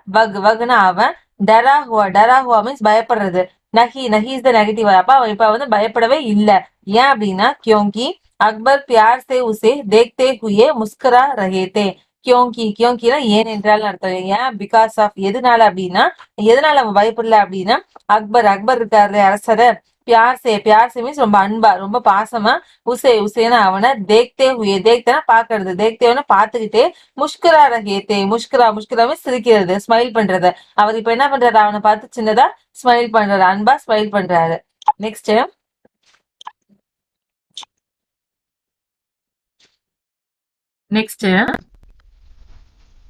வக் வக்னா அவன், டரா Hua means பயப்படுறது, நஹி நஹி இஸ் த நெகட்டிவ். அப்ப அவன் இப்ப வந்து பயப்படவே இல்ல. ஏன் அப்படின்னா क्योंकि அக்பர் प्यार से उसे देखते हुए मुस्कुरा रहे थे. கியோங்கினா ஏன் என்றால் அர்த்தம். ஏன் பிகாஸ் ஆஃப் எதனால அப்படின்னா, எதனால அவன் பயப்படல அப்படின்னா, அக்பர் இருக்காரு அரசர், பியார் சே மீன்ஸ் ரொம்ப அன்பா ரொம்ப பாசமா, உசேனா அவனை, தேக்தேனா பாக்குறது, தேக்தேவன பாத்துக்கிட்டே, முஷ்குரா மீன்ஸ் சிரிக்கிறது, ஸ்மைல் பண்றது. அவர் இப்ப என்ன பண்றாரு, அவனை பார்த்து சின்னதா ஸ்மைல் பண்றாரு, அன்பா ஸ்மைல் பண்றாரு. நெக்ஸ்ட் நெக்ஸ்ட்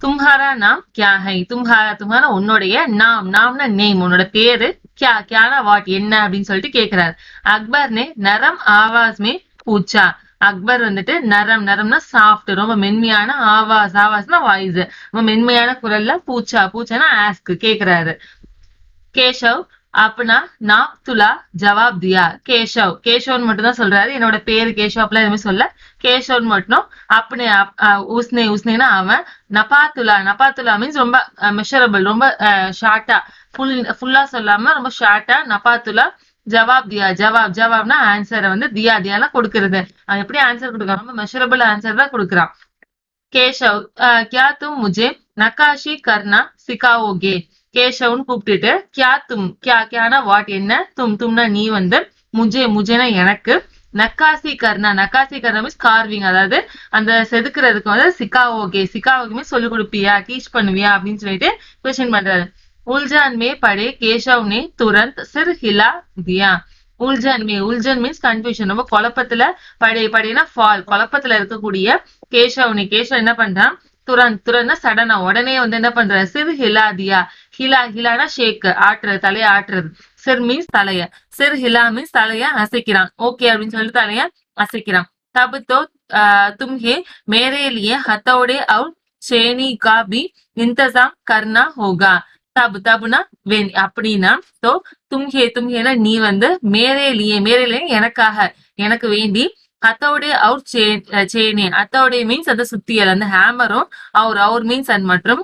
तुम्हारा नाम क्या है. तुम्हारा உன்னுடைய, நாம்னா நேம், உன்னோட பேரு, கியானா வாட் என்ன அப்படின்னு சொல்லிட்டு கேக்குறாரு. அக்பர் நே நரம் ஆவாஸ் மே பூச்சா. அக்பர் வந்துட்டு நரம்னா சாஃப்ட், ரொம்ப மென்மையான, ஆவாஸ்னா வாய்ஸ், ரொம்ப மென்மையான குரல்ல பூச்சானா ஆஸ்க் கேக்குறாரு. கேஷவ் அப்பனா நாப் துலா ஜவாப் தியா. கேஷவ்னு மட்டும் தான் சொல்றாரு. என்னோட பேரு கேஷவ் அப்படிலாம் எதுவுமே சொல்ல, கேஷவ்னு மட்டும். அப்பனே உஸ்னேனா அவன், நபாத்துலா மீன்ஸ் ரொம்ப மெஷரபிள், ரொம்ப ஷார்ட்டா, ஃபுல்லா சொல்லாம ரொம்ப ஷார்ட்டா, நபாத்துலா ஜவாப் தியா. ஜவாப்னா ஆன்சரை வந்து தியானா கொடுக்கறது. அவன் எப்படி ஆன்சர் கொடுக்கறான், ரொம்ப மெஷரபிள் ஆன்சர் தான் கொடுக்குறான். கேஷவ் क्या तुम मुझे नक्काशी करना सिखाओगे. கேஷவ்னு கூப்பிட்டுட்டு, கியானா வாட் என்ன, தும்னா நீ வந்து, முஜேனா எனக்கு, நக்காசி கர்னா மீன்ஸ் கார்விங், அதாவது அந்த செதுக்குறதுக்கு வந்து சிக்காவோகே மீன்ஸ் சொல்லிக் கொடுப்பியா, டீச் பண்ணுவியா அப்படின்னு சொல்லிட்டு கொஸ்டின் பண்றாரு. உல்ஜான் மே படே கேஷவ் நே துரந்த் சிர் ஹிலா தியா. உல்ஜன் மீன்ஸ் கன்ஃபியூஷன், ரொம்ப குழப்பத்துல, படைனா ஃபால், குழப்பத்துல இருக்கக்கூடிய கேஷவ் என்ன பண்றான், துரன்னா சடனா, உடனே வந்து என்ன பண்ற, சிறு ஹிலாதியா. ஹிலானா ஷேக், ஆட்டுறது, தலைய ஆட்டுறது. சிர் மீன்ஸ் தலைய, ஹிலா மீன்ஸ் தலைய அசைக்கிறான். ஓகே அப்படின்னு சொல்லிட்டு தலைய அசைக்கிறான். தபு தோ தும்ஹே மேரே லியே ஹத்தோடே அவுர் சேனி கா பி இந்தசாம் கர்னா ஹோகா. தபுனா அப்படின்னா, தோ தும்ஹேனா நீ வந்து, மேரே எனக்காக, எனக்கு வேண்டி, ஹத்தோடே அவுர் சேனி, ஹத்தோடே மீன்ஸ் அந்த சுத்தியல், அந்த ஹேமரும், அவர் மீன்ஸ் அண்ட் மற்றும்,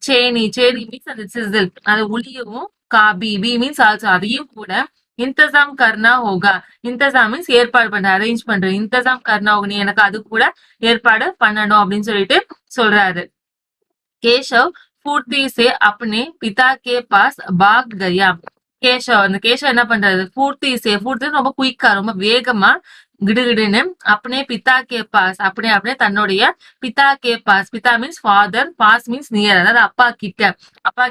சேனி மீன்ஸ் அந்த சிசில், அது உளியவும், காபி பி மீன்ஸ் ஆல்சோ அதையும் கூட, இந்தசாம் கர்னா ஹோகா. இந்தசாம் மீன்ஸ் ஏற்பாடு பண்ற, அரேஞ்ச் பண்ற, இந்தசாம் கர்னா ஹோகா, நீ எனக்கு அது கூட ஏற்பாடு பண்ணணும் அப்படின்னு சொல்லிட்டு சொல்றாரு. கேஷவ் फुर्ती से अपने पिता के पास भाग गया. கேஷவ் என்ன பண்றாரு, ஃபூர்த்தி ரொம்ப குயிக்கா, ரொம்ப வேகமா, கிடுகிடுன்னு, அப்பனே பிதா கே பாஸ், அப்படியே தன்னுடைய, பிதா மீன்ஸ் ஃபாதர், பாஸ் மீன்ஸ் நியர், அதாவது அப்பா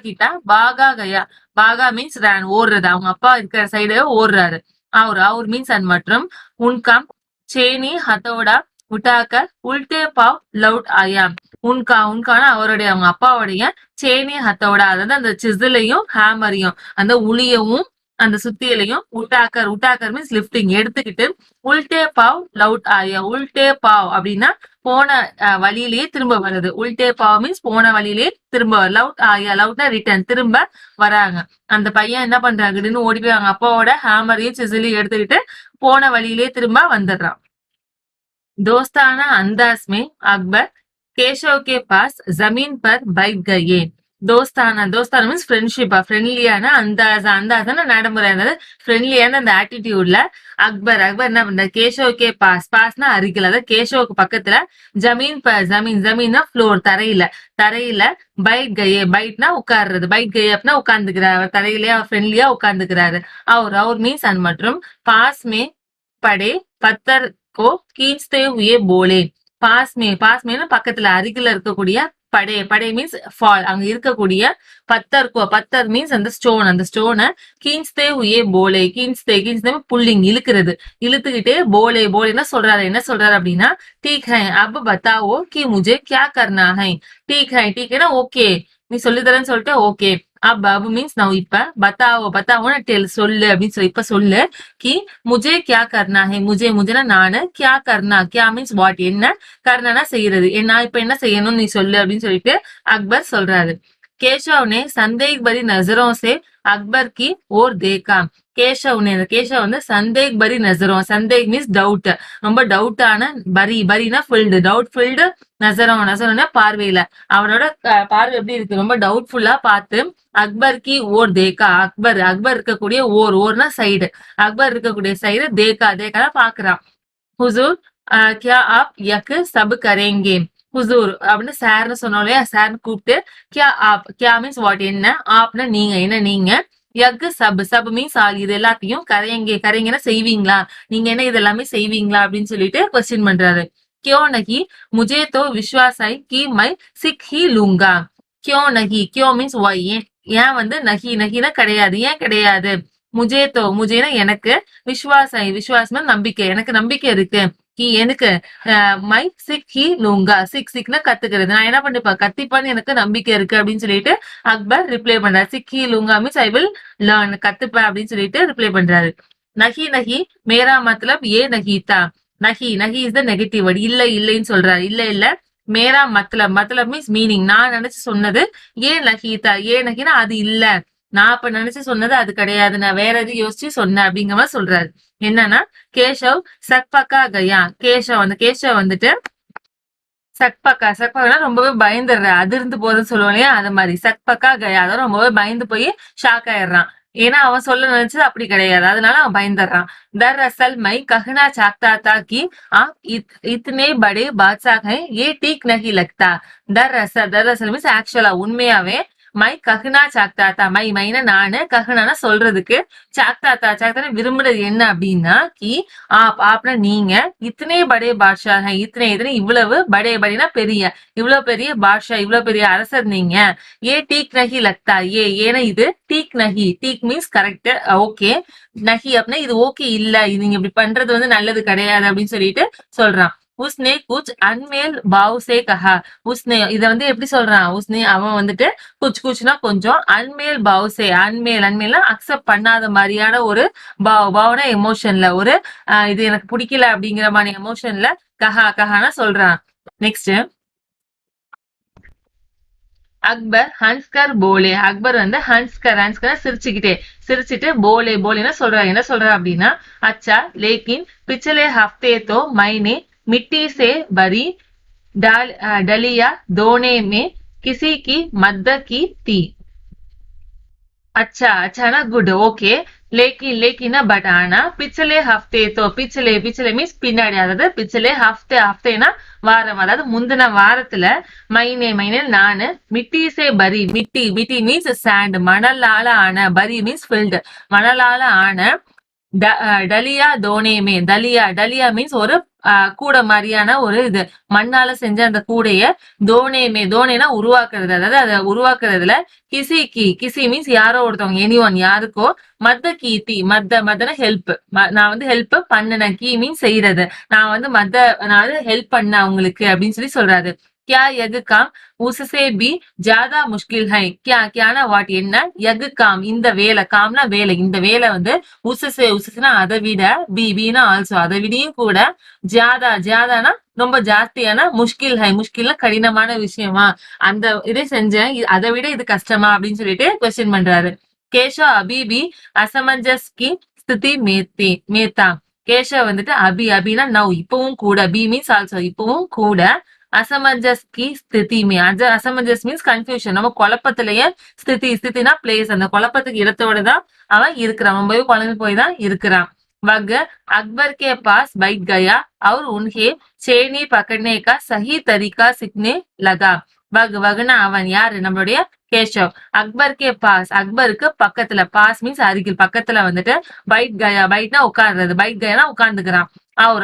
கிட்ட பாகா கயா. பாகா மீன்ஸ் ரன், ஓடுறது, அவங்க அப்பா இருக்கிற சைடு ஓடுறாரு. அவர் மீன்ஸ் அண்ட் மற்றும், உன்காம் சேனி ஹத்தோடா உட்டாக்கர் உல்டே பாவ் லவுட் ஆயா. உன்கானா அவருடைய, அவங்க அப்பாவுடைய, சேனி ஹத்தோடா, அதாவது அந்த சிசிலையும் ஹேமரையும், அந்த உளியவும் அந்த சுத்தியலையும், உட்டாக்கர் மீன்ஸ் லிப்டிங் எடுத்துக்கிட்டு, உல்டே பாவ் லவுட் ஆயா. உல்டே பாவ் அப்படின்னா போன வழியிலேயே திரும்ப வருது. உல்டே பாவ் மீன்ஸ் போன வழியிலேயே திரும்ப, லவுட் ஆயா, லவுட்னா ரிட்டர்ன், திரும்ப வராங்க. அந்த பையன் என்ன பண்றாங்கன்னு ஓடி போய் அவங்க அப்பாவோட ஹேமரையும் சிசிலையும் எடுத்துக்கிட்டு போன வழியிலேயே திரும்ப வந்துடுறான். दोस्ताना अंदाज में अकबर केशव के पास जमीन पर बैठ गए. दोस्ताना மீன்ஸ் ஃப்ரெண்ட்ஷிப்பா, ஃப்ரெண்ட்லியான, அந்தாசான நடைமுறை, ஃப்ரெண்ட்லியான அந்த ஆட்டிடியூட்ல அக்பர் என்ன பண்ற, கேஷவ்கே பாஸ்னா அருகில், அதாவது கேஷவுக்கு பக்கத்துல, ஜமீன்னா ஃப்ளோர், தரையில பைட் கயே, பைட்னா உட்கார்றது, பைட் கயே அப்படின்னா உட்கார்ந்துக்கிறாரு, அவர் தரையிலேயே அவர் ஃப்ரெண்ட்லியா உட்கார்ந்துக்கிறாரு. அவர் மீன்ஸ் அண்ட் மற்றும், பாஸ் மே படே பத்தர் கோ கீச்தே ஹுயே போலே. பாஸ்மேனா பக்கத்துல, அருகில இருக்கக்கூடிய, படே மீன்ஸ் ஃபால், அங்க இருக்கக்கூடிய, பத்தர் மீன்ஸ் அந்த ஸ்டோனை கீன்ஸ்தே ஹுயே போலே. கீன்ஸ்தே புல்லிங், இழுக்கிறது, இழுத்துக்கிட்டே, போலேன்னா சொல்றாரு, என்ன சொல்றாரு அப்படின்னா, டீக் ஹை அப் பத்தாவோ கி முஜே கியா கர்னா ஹை. டீக்னா ஓகே, நீ சொல்லித்தரேன்னு சொல்லிட்டு, ஓகே. அப் மீன்ஸ் நான் இப்ப, பத்தாவோனா டெல் சொல்லு அப்படின்னு சொல்லி, இப்ப சொல்லு, கி முஜே கியா கர்னா ஹை. முஜேனா நானு, கியா கர்னா, கியா மீன்ஸ் வாட் என்ன, கர்னானா செய்யறது, நான் இப்ப என்ன செய்யணும்னு நீ சொல்லு அப்படின்னு சொல்லிட்டு அக்பர் சொல்றாரு. केशव ने संदेह भरी नजरों से अकबर की ओर देखा. கேஷவ் கேஷவ் வந்து சந்தேக் பரி நசரம். சந்தேக் மீன்ஸ் டவுட், ரொம்ப டவுட்டான. பரினா ஃபில்டு, டவுட் ஃபில்டு. நசரம்னா பார்வையில. அவனோட பார்வை எப்படி இருக்கு, ரொம்ப டவுட்ஃபுல்லா பார்த்து அக்பர் கி ஓர் தேக்கா. அக்பர் இருக்கக்கூடிய ஓர்னா சைடு. அக்பர் இருக்கக்கூடிய சைடு தேக்கானா பாக்குறான். ஹுசூர் கியா ஆப் யக் சப் கரேங்கே. ஹுசூர் அப்படின்னு சார்னு சொன்னோம் இல்லையா, சார்னு கூப்பிட்டு கியா மீன்ஸ் வாட் என்ன, ஆப்னா நீங்க என்ன நீங்க, யக் சப் மீன்ஸ் ஆல் இது எல்லாத்தையும் கரைங்கன்னா செய்வீங்களா, நீங்க என்ன இது எல்லாமே செய்வீங்களா அப்படின்னு சொல்லிட்டு கொஸ்டின் பண்றாரு. கியோ நகி முஜே தோ விஸ்வாஸ் ஐ கி மை சிக் ஹி லூங்கா. கியோ மீன்ஸ் ஒய், ஏன் வந்து நகினா கிடையாது, ஏன் கிடையாது. முஜேனா எனக்கு, விஸ்வாசம் நம்பிக்கை, எனக்கு நம்பிக்கை இருக்கு. எனக்கு மை சிக் ஹி லூங்கா. சிக்னா கத்துக்கிறது, நான் என்ன பண்ணிப்பேன் கத்திப்பான்னு எனக்கு நம்பிக்கை இருக்கு அப்படின்னு சொல்லிட்டு அக்பர் ரிப்ளை பண்றாரு. சிக் ஹி லூங்கா மீன்ஸ் ஐ வில் லேர்ன், கத்துப்பேன் அப்படின்னு சொல்லிட்டு ரிப்ளை பண்றாரு. நகி மேரா மத்லப் ஏ நகீதா. நகி இஸ் த நெகட்டிவ் வேர்ட், இல்லைன்னு சொல்றாரு. இல்ல மேரா மத்லப் மீன்ஸ் மீனிங், நான் நினைச்சு சொன்னது. ஏன் நகினா அது இல்ல, நான் அப்ப நினைச்சு சொன்னது அது கிடையாது, நான் வேற எது யோசிச்சு சொன்னேன் அப்படிங்கிற மாதிரி சொல்றாரு. என்னன்னா கேஷவ் சக்பக்கா கயா. கேஷவ் வந்துட்டு சக்பக்கா ரொம்பவே பயந்துடுற, அதிர்ந்து போறதுன்னு சொல்லுவோம் இல்லையா, அது மாதிரி சக்பக்கா கயா, அதாவது ரொம்பவே பயந்து போய் ஷாக் ஆயிடுறான். ஏன்னா அவன் சொல்ல நினைச்சது அப்படி கிடையாது, அதனால அவன் பயந்துடுறான். தர் அசல் மை கஹனா சாக்தா தா கி ஆப் இத்னே படே பாத்ஷாஹ் ஹை ஏ டீக் நஹி லக்தா. தர் அசல் மீன்ஸ் ஆக்சுவலா உண்மையாவே, மை கஹ்னா சாக்தாத்தா, மைனா நானு, கஹ்னானா சொல்றதுக்கு, சாக்தாத்தா விரும்புறது என்ன அப்படின்னா கி ஆப்னா நீங்க, இத்தனை படே பாட்ஷா, இத்தனை இவ்வளவு, படேனா பெரிய, இவ்வளவு பெரிய பாட்ஷா, இவ்வளவு பெரிய அரசர் நீங்க. ஏ டீக் நகி லக்தா, ஏன்னா இது டீக் மீன்ஸ் கரெக்ட், ஓகே. நகி அப்படின்னா இது ஓகே இல்ல, இது நீங்க இப்படி பண்றது வந்து நல்லது கிடையாது அப்படின்னு சொல்லிட்டு சொல்றான். உஸ்னே குச் அன்மேல் பாவ் சே கஹா. உஸ்னே இத வந்து எப்படி சொல்றான், அவன் வந்துட்டு குச்னா கொஞ்சம், அன்மேல் பாவ்சே, அன்மேல்னா அக்செப்ட் பண்ணாத மாதிரியான ஒரு பாவனா எமோஷன்ல, ஒரு இது எனக்கு பிடிக்கல அப்படிங்கிற மாதிரி எமோஷன்ல கஹானா சொல்றான். நெக்ஸ்ட் அக்பர் ஹன்ஸ்கர் போலே. அக்பர் வந்து ஹன்ஸ்கர் சிரிச்சுட்டு போலேன்னா சொல்றாரு. என்ன சொல்றாரு அப்படின்னா, அச்சா லேக்கின் பிச்சலே ஹப்தே தோ மைனே மிட்டி சே பரி डलिया दोने में किसी की मद्द की थी. अच्छा ना गुड, ஓகே. लेकिन பட் ஆனா பிச்சலே ஹஃப்தே தோ, பிச்சலே மீன்ஸ் பின்னாடி, அதாவது பிச்சலே ஹஃப்தேனா வாரம், அதாவது முந்தின வாரத்துல, மைனே நானு, மிட்டி மிட்டி மீன்ஸ் சாண்ட், மணலால ஆன, பரி மீன்ஸ் ஃபில்டு, மணலால ஆன, டலியா தோனேமே, டலியா மீன்ஸ் ஒரு கூடை மாதிரியான ஒரு இது, மண்ணால செஞ்ச அந்த கூடைய, தோனேனா உருவாக்குறது, அதாவது அதை உருவாக்குறதுல, கிசி மீன்ஸ் யாரோ ஒருத்தவங்க, எனிஒன் யாருக்கோ, மத்தன ஹெல்ப், நான் வந்து ஹெல்ப் பண்ணினேன், கீ மீன்ஸ் செய்யறது, நான் வந்து ஹெல்ப் பண்ண அவங்களுக்கு அப்படின்னு சொல்றாரு. क्या यग काम उससे भी ज्यादा मुश्किल है. क्या வாட் என்ன, யகு காம் இந்த வேலை, காம்னா வேலை, இந்த வேலை வந்து உசுனா அதை விட, பினா ஆல்சோ அதை விடையும் கூட, ஜியாதானா ரொம்ப ஜாஸ்தியான, முஷ்கில்னா கடினமான விஷயமா, அந்த இதை செஞ்சேன், அதை விட இது கஷ்டமா அப்படின்னு சொல்லிட்டு கொஸ்டின் பண்றாரு. கேஷா அபிபி அசமஞ்சஸ் கி ஸ்திதி மேத்தா. கேஷவ் வந்துட்டு அபினா நவ், இப்பவும் கூட, பி மீன்ஸ் ஆல்சோ இப்பவும் கூட, அசமஞ்சஸ் கி ஸ்திதி அசமஞ்சஸ் மீன்ஸ் கன்ஃபியூஷன், நம்ம குழப்பத்திலேயே, ஸ்திதினா பிளேஸ், அந்த குழப்பத்துக்கு இடத்தோட தான் அவன் இருக்கிறான், ரொம்பவே குழம்பு போய் தான் இருக்கிறான். वह अकबर के पास बैठ गया और उन्हें चेनी पकड़ने का सही तरीका सीखने लगा. வகுனா அவன் யாரு, நம்மளுடைய கேஷவ். அக்பர்கே பாஸ், அக்பருக்கு பக்கத்துல, பாஸ் மீன்ஸ் அருகில், பக்கத்துல வந்துட்டு, பைட்னா உட்கார்றது, பைட்கயானா உட்கார்ந்துக்கிறான்.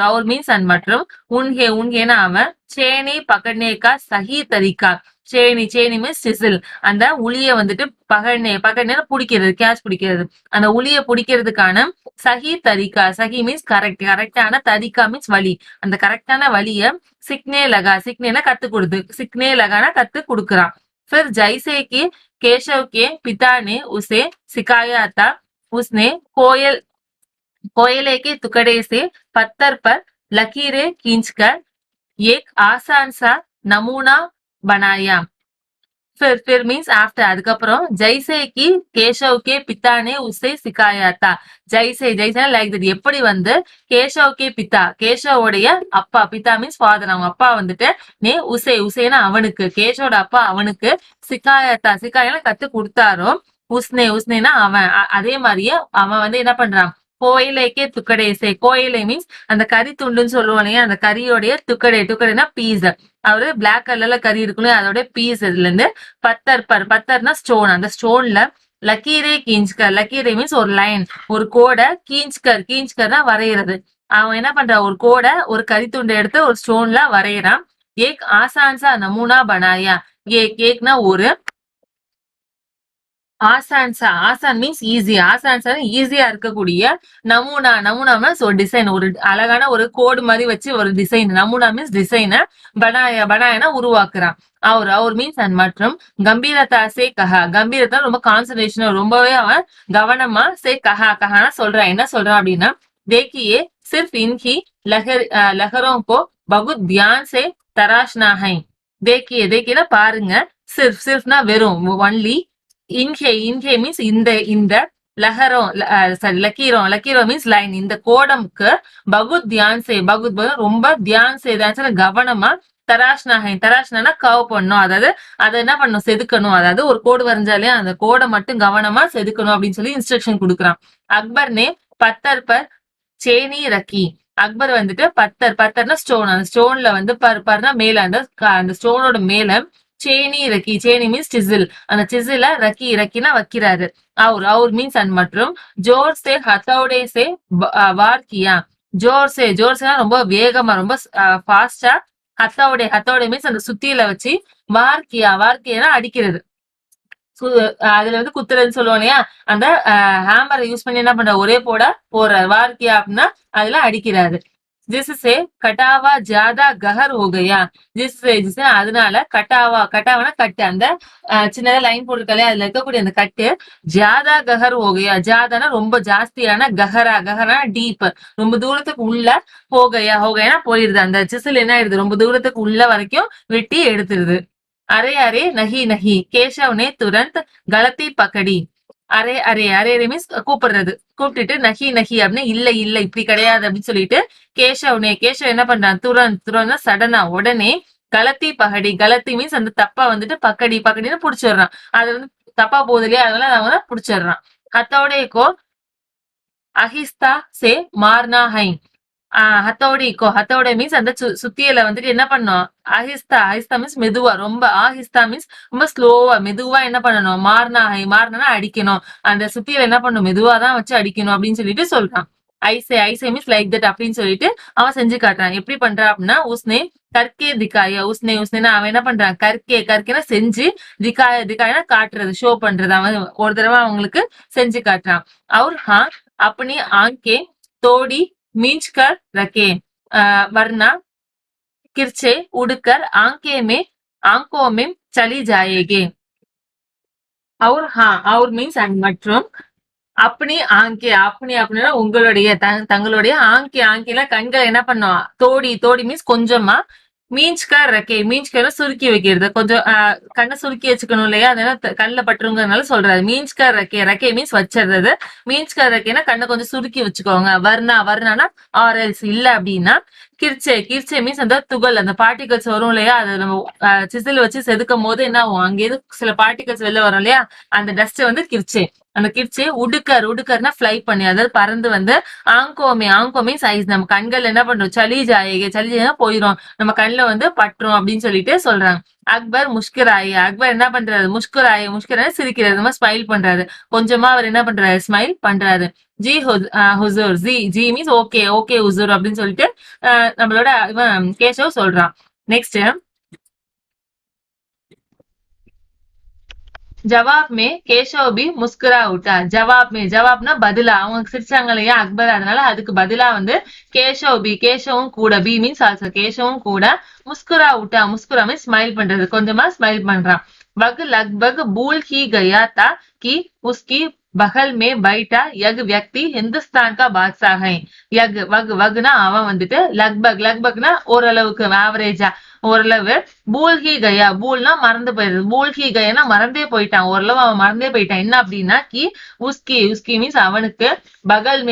அவர் மீன்ஸ் அண்ட் மற்றும், உன்ஹேனா அவன், சேனி பகட்னேக்கா சஹி தரிக்கா, சேனி மீன்ஸ் சிசில், அந்த உளிய வந்துட்டு பகட்னே பிடிக்கிறது, கேட்ச் பிடிக்கிறது, அந்த உளிய பிடிக்கிறதுக்கான சஹி மீன்ஸ் கரெக்டான, தரிக்கா மீன்ஸ் வழி, அந்த கரெக்டான வழிய சிக்னேனா கத்து கொடுக்குறான். फिर जैसे कि केशव के पिता ने उसे सिखाया था, उसने कोयले के टुकड़े से पत्थर पर लकीरें खींचकर एक आसान सा नमूना बनाया. फिर मीन्स आफ्टर அதுக்கப்புறம் ஜெய்சே கி கேஷவ் கே பிதா ने उसे सिखाया था ஜெய்சே லைக் தட் எப்படி வந்து கேஷவ் கே பிதா கேஷவோடைய அப்பா பிதா மீன்ஸ் ஃபாதர் அவங்க அப்பா வந்துட்டு நே உசேனா அவனுக்கு கேஷவோட அப்பா அவனுக்கு சிக்காயா கத்து கொடுத்தாரோ உஸ்னேனா அவன் அதே மாதிரியே அவன் வந்து என்ன பண்றான் கோயிலேக்கே துக்கடேசே கோயிலே மீன்ஸ் அந்த கறி துண்டுன்னு சொல்லுவோம் இல்லையா அந்த கறியோடைய துக்கடைனா பீஸ் அவரு பிளாக் கலர்ல கறி இருக்குல்ல அதோட பீஸ் இதுல இருந்து பத்தர்னா ஸ்டோன் அந்த ஸ்டோன்ல லக்கீரே கீஞ்ச்கர் லக்கீரே மீன்ஸ் ஒரு லைன் ஒரு கோடை கீஞ்ச்கர்னா வரைகிறது அவன் என்ன பண்றான் ஒரு கோடை ஒரு கறி துண்டை எடுத்து ஒரு ஸ்டோன்ல வரைகிறான் ஏக் ஆசான்சா நமூனா பனாயா கேக்னா ஒரு ஆசான் மீன்ஸ் ஈஸி ஈஸியா இருக்கக்கூடிய நமூனா மீன்ஸ் ஒரு டிசைன் ஒரு அழகான ஒரு கோடு மாதிரி வச்சு ஒரு டிசைன் நமூனா மீன்ஸ் டிசைனை பனாயனா உருவாக்குறான் அவர் மீன்ஸ் அண்ட் மற்றும் கம்பீரதா சே கம்பீரதா ரொம்ப கான்சன்ட்ரேஷன் ரொம்பவே அவன் கவனமா சே கஹானா சொல்றான் என்ன சொல்றான் அப்படின்னா देखिए सिर्फ इनकी लहरों को बहुत ध्यान से तराशना है देखिए பாருங்க சிர்ஃப்னா வெறும் ஒன்லி இன்ஹே மீன்ஸ் இந்த லஹரம் சாரி லக்கீரம் மீன்ஸ் லைன் இந்த கோடம்க்கு பகுத் ரொம்ப தியான் சே கவனமா தராஷ்னா கவ் பண்ணும் அதாவது அதை என்ன பண்ணும் செதுக்கணும் அதாவது ஒரு கோடு வரைஞ்சாலே அந்த கோடை மட்டும் கவனமா செதுக்கணும் அப்படின்னு சொல்லி இன்ஸ்ட்ரக்ஷன் கொடுக்குறான் அக்பர் நே பத்தர் பர் சேனி ரக்கி அக்பர் வந்துட்டு பத்தர்னா ஸ்டோன் அந்த ஸ்டோன்ல வந்து பர்னா மேல அந்த ஸ்டோனோட மேல சேனி மீன்ஸ் சிசில் அந்த சிசில ரக்கினா வைக்கிறாரு அவர் மீன்ஸ் அண்ட் மற்றும் ஜோர் சே ஹத்தோடே சே வார் கியா ஜோர்சேனா ரொம்ப வேகமா ரொம்ப ஃபாஸ்டா ஹத்தோடே மீன்ஸ் அந்த சுத்தியில வச்சு வார்கியானா அடிக்கிறது அதுல வந்து குத்துறதுன்னு சொல்லுவோம் இல்லையா அந்த ஹேமரை யூஸ் பண்ணி என்ன பண்ற ஒரே போறாரு வார்கியா அப்படின்னா அதுல அடிக்கிறாரு जिससे கட்டாவா ஜாதா கஹர் ஹோகையா ஜிஸ்ஸே அதனால கட்டாவானா கட்டு அந்த சின்னதா லைன் போட்டிருக்காலே அதுல இருக்கக்கூடிய அந்த கட்டு ஜாதா கஹர் ஹோகையா ஜாதானா ரொம்ப ஜாஸ்தியான கஹரா டீப் ரொம்ப தூரத்துக்கு உள்ள ஹோகையானா போயிருது அந்த சிசில் என்ன ஆயிடுது ரொம்ப தூரத்துக்கு உள்ள வரைக்கும் வெட்டி எடுத்துருது அரே நஹி கேஷவ் நே துரந்த் கலத்தி பக்கடி அரே மீன்ஸ் கூப்பிட்டுட்டு நஹி அப்படின்னு இல்ல இப்படி கிடையாது அப்படின்னு சொல்லிட்டு கேஷவ் என்ன பண்றான் துரந்த் சடனா உடனே கலத்தி மீன்ஸ் அந்த தப்பா வந்துட்டு பக்கடின்னு புடிச்சிடுறான் அது வந்து தப்பா போகுது இல்லையா அதனால அவன் புடிச்சிடுறான் ஹத்தோடேக்கோ அஹிஸ்தா சே மார்னா ஹை ஹத்தோட மீன்ஸ் அந்த சுத்தியில வந்துட்டு என்ன பண்ணும் அஹிஸ்தா மீன்ஸ் மெதுவா ரொம்ப மீன்ஸ் ரொம்ப ஸ்லோவா மெதுவா என்ன பண்ணணும் மாறினா அடிக்கணும் அந்த சுத்தியில என்ன பண்ணும் மெதுவாதான் வச்சு அடிக்கணும் அப்படின்னு சொல்லிட்டு சொல்றான் ஐசே மீன்ஸ் லைக் தட் அப்படின்னு சொல்லிட்டு அவன் செஞ்சு காட்டுறான் எப்படி பண்றான் அப்படின்னா உஸ்னே கற்கே திக்காயா உஸ்னேனா அவன் என்ன பண்றான் கற்கேனா செஞ்சு திக்காயனா காட்டுறது ஷோ பண்றது அவன் ஒரு தடவை அவங்களுக்கு செஞ்சு காட்டுறான் அவர் அப்படி ஆங்கே தோடி मींच कर रखे वरना किरचे उड़कर आंखों में चली जाएगी और मीन्स அண்ட் மற்றும் அப்படி அப்படின்னா உங்களுடைய தங்களுடைய ஆங்கில கண்கள் என்ன பண்ணும் தோடி மீன்ஸ் கொஞ்சமா மீன்ஸ்கர் சுருக்கி வைக்கிறது கொஞ்சம் கண்ணை சுருக்கி வச்சுக்கணும் இல்லையா அதனால கண்ணில் பட்டுருங்கிறதுனால சொல்றாரு மீன்ஸ்கர் ரக்கே மீன்ஸ் வச்சிடுறது மீன்ஸ்கர் ரக்கேன்னா கண்ணை கொஞ்சம் சுருக்கி வச்சுக்கோங்க வர்ணானா ஆர்எல்ஸ் இல்ல அப்படின்னா கிர்ச்சே மீன்ஸ் அந்த துகள் அந்த பார்ட்டிகல்ஸ் வரும் இல்லையா அதை நம்ம சிசில் வச்சு செதுக்கும் போது என்ன ஆகும் அங்கேயிருந்து சில பார்ட்டிகல்ஸ் வெளில வரும் இல்லையா அந்த டஸ்ட் வந்து அந்த கிர்ச்சே உடுக்கர்னா ஃபிளை பண்ணி அதாவது பறந்து வந்து ஆங்கோமே சைஸ் நம்ம கண்கள் என்ன பண்றோம் சளி ஜாயேனா போயிடும் நம்ம கண்ணுல வந்து பட்டுரும் அப்படின்னு சொல்லிட்டு சொல்றாங்க அக்பர் அக்பர் என்ன பண்றாரு முஷ்குராய சிரிக்கிறது நம்ம ஸ்மைல் பண்றாரு கொஞ்சமா அவர் என்ன பண்றாரு ஸ்மைல் பண்றாரு ஜி ஹுசூர் ஜி மீன்ஸ் ஓகே ஹுசூர் அப்படின்னு சொல்லிட்டு நம்மளோட இவன் கேஷவ் சொல்றான் நெக்ஸ்ட் ஜவாப் மே கேஷவ் பி முஸ்குரா உட்டா ஜவாப்னா பதிலா அவங்க சிரிச்சாங்க இல்லையா அக்பர் அதனால அதுக்கு பதிலா வந்து கேஷவும் கூட பி மீன்ஸ் ஆல்சோ கேஷவும் கூட முஸ்குரா மீன்ஸ் ஸ்மைல் பண்றது கொஞ்சமா ஸ்மைல் பண்றான் वह लगभग भूल ही गया था कि उसकी பகல் மே பைட்டா யக் வியக்தி ஹிந்துஸ்தான் கா பாத்ஷா ஹை. யக் வக் வக்னா அவன் வந்துட்டு, லக்பக் லக்பக்னா ஓரளவுக்கு ஆவரேஜா ஓரளவு, பூல்கி கயா பூல்னா மறந்து போயிடுது, பூல்கி கயானா மறந்தே போயிட்டான், ஓரளவு அவன் மறந்தே போயிட்டான். என்ன அப்படின்னா கி உஸ்கி உஸ்கி மீன்ஸ் அவனுக்கு, பகல்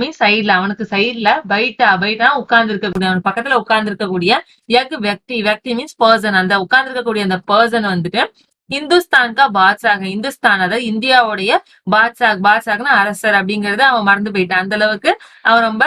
மீன்ஸ் சைட்ல, அவனுக்கு சைட்ல, பைட்டா பைட்டா உட்கார்ந்து இருக்கக்கூடிய, அவன் பக்கத்துல உட்கார்ந்து இருக்கக்கூடிய, யக் வியக்தி வியக்தி மீன்ஸ் பர்சன், அந்த உட்கார்ந்து இருக்கக்கூடிய அந்த பர்சன் வந்துட்டு இந்துஸ்தான் கா பாத்ஷாக, இந்துஸ்தான் அதாவது இந்தியாவுடைய பாத்ஷாக்னா அரசர் அப்படிங்கறத அவன் மறந்து போயிட்டான். அந்த அளவுக்கு அவன் ரொம்ப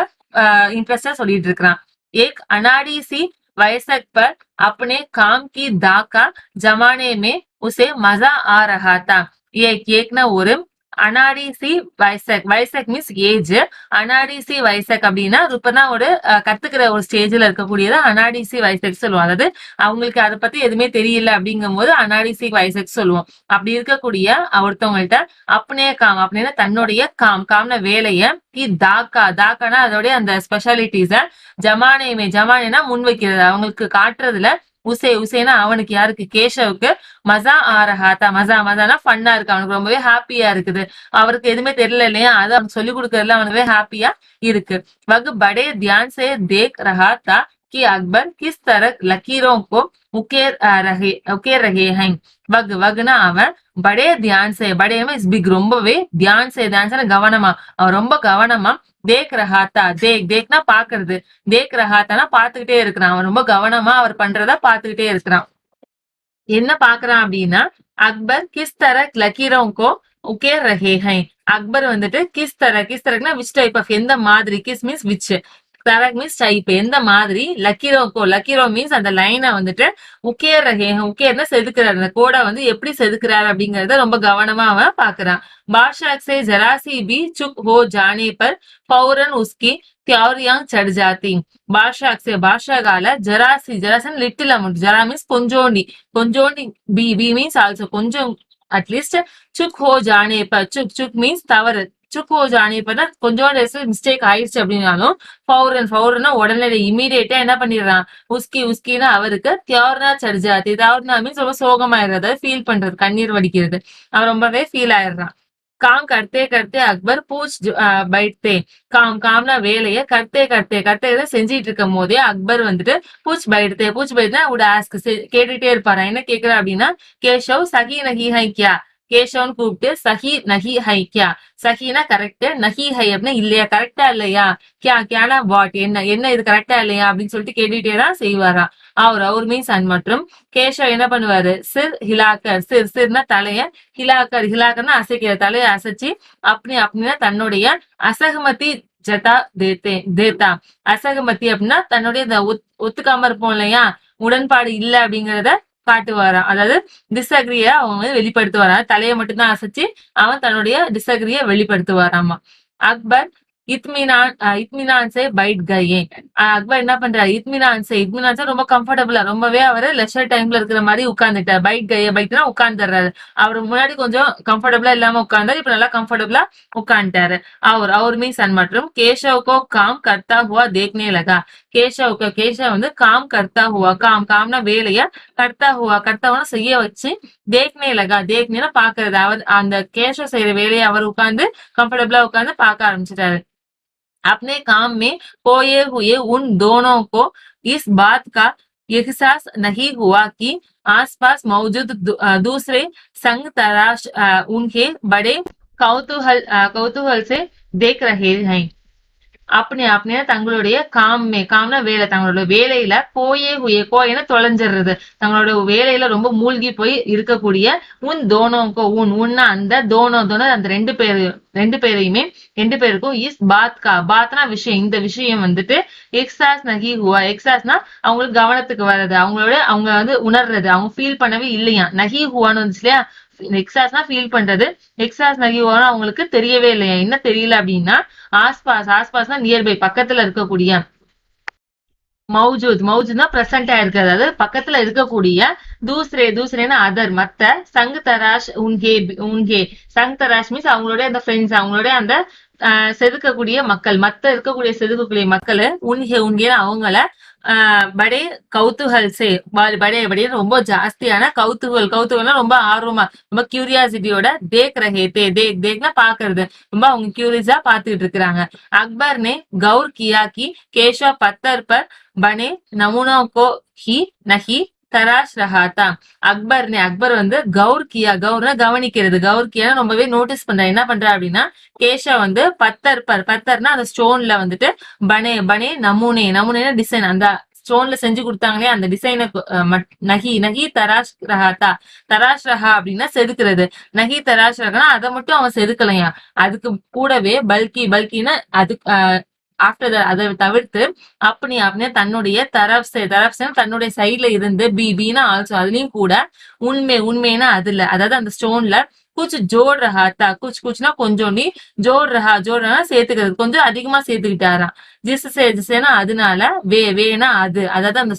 इंटरेस्टेड சொல்லிட்டு இருக்கிறான். एक अनाड़ी सी वयस्क पर अपने काम की दाका जमाने में उसे मजा आ रहा था. एक ना ஒரு அனாடி சி வயசக், வயசக் மீன்ஸ் ஏஜ், அனாடி சி வயசக் அப்படின்னா இப்பதான் ஒரு கத்துக்கிற ஒரு ஸ்டேஜ்ல இருக்கக்கூடியது அனாடி சி வயசக் சொல்லுவோம். அதாவது அவங்களுக்கு அதை பத்தி எதுவுமே தெரியல அப்படிங்கும் போது அனாடி சி வயசக் சொல்லுவோம். அப்படி இருக்கக்கூடிய ஒருத்தவங்கள்ட்ட அப்பனே காம் அப்படின்னா தன்னுடைய காம்ன வேலைய, தாக்கானா அதோடைய அந்த ஸ்பெஷாலிட்டிஸ, ஜமானேனா முன்வைக்கிறது, அவங்களுக்கு காட்டுறதுல, உசேனா அவனுக்கு, யாருக்கு, கேஷவுக்கு, மசா ஆரஹாத்தா, மசானா ஃபன்னா இருக்கு, அவனுக்கு ரொம்பவே ஹாப்பியா இருக்குது, அவருக்கு எதுவுமே தெரியல இல்லையா, அது அவனுக்கு சொல்லிக் கொடுக்கறதுல அவனுக்கு ஹாப்பியா இருக்கு. வகு படே தியான் சே தேக் ரஹா தா कि अकबर किस तरह लकीरों को उकेर रहे हैं. वगना அவன் படே தியான் சே, படே மீன்ஸ் பிக், ரொம்பவே, தியான் சே கவனமா, அவன் ரொம்ப கவனமா, தேக் ரஹாத்தா, தேக்னா பாக்குறது, தேக் ரஹாத்தானா பாத்துக்கிட்டே இருக்கிறான், அவன் ரொம்ப கவனமா அவர் பண்றத பாத்துக்கிட்டே இருக்கிறான். என்ன பாக்குறான் அப்படின்னா, அக்பர் கிஸ் தரக் லக்கீரோங்கோ உகேர் ரஹே ஹை. அக்பர் வந்துட்டு கிஸ் தரக்னா விச் டைப் ஆஃப், எந்த மாதிரி, கிஸ் மீன்ஸ் விச், தரக் மீன்ஸ் டைப், எந்த மாதிரி, லக்கீரோ மீன்ஸ் அந்த லைனை வந்துட்டு, உகேர் ரஹே, உகேர்னா செதுக்குறாரு, அந்த கோடை வந்து எப்படி செதுக்குறாரு அப்படிங்கறத ரொம்ப கவனமா அவன் பாக்குறான். பாஷாக் சே ஜராசி பி சுப் ஹோ ஜானே பர் ஃபௌரன் உஸ்கி தியோரியாங் சட் ஜாத்தி. பாஷாக் சே, பாஷாகால, ஜராசின் லிட்டில் அமௌண்ட், ஜரா மீன்ஸ் கொஞ்சோண்டி, பி மீன்ஸ் ஆல்சோ கொஞ்சம், அட்லீஸ்ட், சுக் ஹோ ஜானே பர், சுக் மீன்ஸ் தவறு, சுக் ஹோ ஜானே பர்னா கொஞ்சோண்டு மிஸ்டேக் ஆயிடுச்சு அப்படின்னாலும், ஃபௌரன்னா உடனே இமீடியட்டா என்ன பண்ணிடுறான், உஸ்கினா அவருக்கு, தியோர்னா சட் ஜாத்தி, தியோர்னா மீன்ஸ் ரொம்ப சோகமாயிடுறது, ஃபீல் பண்றது, கண்ணீர் வடிக்கிறது, அவன் ரொம்பவே ஃபீல் ஆயிடுறான். काम करते करते अकबर पूछ बैठते. காம்னா வேலைய, கர்த்தே செஞ்சிட்டு இருக்கும் போதே அக்பர் வந்துட்டு பூச் பைட்னா உட ஆஸ்க், கேட்டுட்டே இருப்பாரு. என்ன கேக்குறா அப்படின்னா, கேஷவ் சஹி நஹி ஹை கியா, கேஷவன் கூப்பிட்டு, சஹி நஹி ஹை கியா, சஹினா கரெக்ட், நஹி ஹை அப்படின்னா இல்லையா, கரெக்டா இல்லையா, கியானா வாட், என்ன இது கரெக்டா இல்லையா அப்படின்னு சொல்லிட்டு கேட்டுட்டே தான் செய்வாராம். அவர் மீன்ஸ் அன், மற்றும் கேஷவ் என்ன பண்ணுவாரு, சிர்னா தலைய, ஹிலாக்கர்னா அசைக்கிற, தலையை அசைச்சு, அப்படின்னா தன்னுடைய அசகமதி ஜதா தேத்தா, அசகமதி அப்படின்னா தன்னுடைய ஒத்துக்காம இருப்போம் இல்லையா, உடன்பாடு இல்ல அப்படிங்கறத காட்டுவாராம், அதாவது டிஸ்அக்ரிய அவங்க வெளிப்படுத்துவாராம், தலையை மட்டும்தான் அசைச்சு அவன் தன்னுடைய டிஸ்அக்ரிய வெளிப்படுத்துவாராமா. அக்பர் இத்மினான் சே பைட் கயே. அக்பர் என்ன பண்றாரு, இத்மினான் சே ரொம்ப கம்ஃபர்டபுளா, ரொம்பவே அவரு லெஷர் டைம்ல இருக்கிற மாதிரி உட்கார்ந்துட்டார். பைட்னா உட்கார்ந்துடுறாரு, அவரு முன்னாடி கொஞ்சம் கம்ஃபர்டபுளா இல்லாம உட்கார்ந்தாரு, இப்ப நல்லா கம்ஃபர்டபுளா உட்கார்ந்துட்டாரு. அவர் மீன்ஸ் அன், மற்றும் கேஷவுக்கோ காம் கர்த்தா ஹுவா தேக்னே லகா. கேஷவ் வந்து காம் கர்த்தா ஹுவா, காம்னா வேலைய, கர்த்தாவுனா செய்ய வச்சு, தேக்னே லகா, தேக்னேனா பாக்குறது, அவர் அந்த கேஷவ் செய்யற வேலையை அவர் உட்கார்ந்து கம்ஃபர்டபுளா உட்கார்ந்து பார்க்க ஆரம்பிச்சிட்டாரு. अपने काम में खोए हुए उन दोनों को इस बात का एहसास नहीं हुआ कि आसपास मौजूद दूसरे संग तराश उनके बड़े कौतूहल से देख रहे हैं. अपने தங்களுடைய காம்னா வேலை, தங்களோட வேலையில கோயேன தொலைஞ்சிடுறது, தங்களோட வேலையில ரொம்ப மூழ்கி போய் இருக்கக்கூடிய உன்னா அந்த தோனோ அந்த ரெண்டு பேரையுமே, ரெண்டு பேருக்கும் இஸ் பாத்னா விஷயம், இந்த விஷயம் வந்துட்டு எக்ஸாஸ் நகி ஹுவா, எக்ஸாஸ்னா அவங்களுக்கு கவனத்துக்கு வர்றது, அவங்க வந்து உணர்றது, அவங்க ஃபீல் பண்ணவே இல்லையா, நகி ஹுவான்னு வந்துச்சு இல்லையா, எக்ஸாஸ்னா ஃபீல் பண்றது, எக்ஸாஸ் நகிவான அவங்களுக்கு தெரியவே இல்லையா, என்ன தெரியல அப்படின்னா, ஆஸ்பாஸ்னா நியர்பை, பக்கத்துல இருக்கக்கூடிய, மௌஜூத்னா பிரசன்டா இருக்கிறது, அதாவது பக்கத்துல இருக்கக்கூடிய, தூசரேனா அதர், மத்த, சங் தராஷ் உன்ஹே சங் தராஷ் மீன்ஸ் அவங்களுடைய அந்த ஃப்ரெண்ட்ஸ், அவங்களுடைய அந்த செதுக்கக்கூடிய மக்கள், மத்த இருக்கக்கூடிய செதுக்கக்கூடிய மக்கள், உன்ஹே அவங்கள, படே கௌதூகல் சே படே படே ரொம்ப ஜாஸ்தியான கௌதூகல்னா ரொம்ப ஆர்வமா ரொம்ப கியூரியாசிட்டியோட தேக் ரஹே தே தேக்னா பாக்குறது ரொம்ப அவங்க கியூரியஸா பாத்துட்டு இருக்கிறாங்க. அக்பர் நே கௌர் கியா கி கேஷவ பத்தர் பர் பனே நமூனோ கோ ஹி நஹி தராஷ் ரஹா தா. அக்பர் வந்து கௌர்னா கவனிக்கிறது, கௌர் கியா ரொம்பவே நோட்டீஸ் பண்ற, என்ன பண்றா அப்படின்னா கேஷா வந்து பத்தர்னா அந்த ஸ்டோன்ல வந்துட்டு பனே நமூனேனா டிசைன், அந்த ஸ்டோன்ல செஞ்சு கொடுத்தாங்களே அந்த டிசைனை நகி நகி தராஷ் ரஹாத்தா. தராஷ் ரஹா அப்படின்னா செதுக்குறது, நகி தராஷ் ரஹா அதை மட்டும் அவன் செதுக்கலையா, அதுக்கு கூடவே பல்கினா அது ஆஃப்டர் அதை தவிர்த்து அப்படியே தன்னுடைய தரப்ஸ் தன்னுடைய சைட்ல இருந்து பீனா ஆல்சோ அதுலயும் கூட உண்மைனா அதுல, அதாவது அந்த ஸ்டோன்ல குச் ஜோர் ரஹா தா. குச்னா கொஞ்சோண்டி, ஜோர் ரஹா சேர்த்துக்கிறது, கொஞ்சம் அதிகமா சேர்த்துக்கிட்டாராம். ஜிசேனா அதனால, வேனா அது, அதாவது அந்த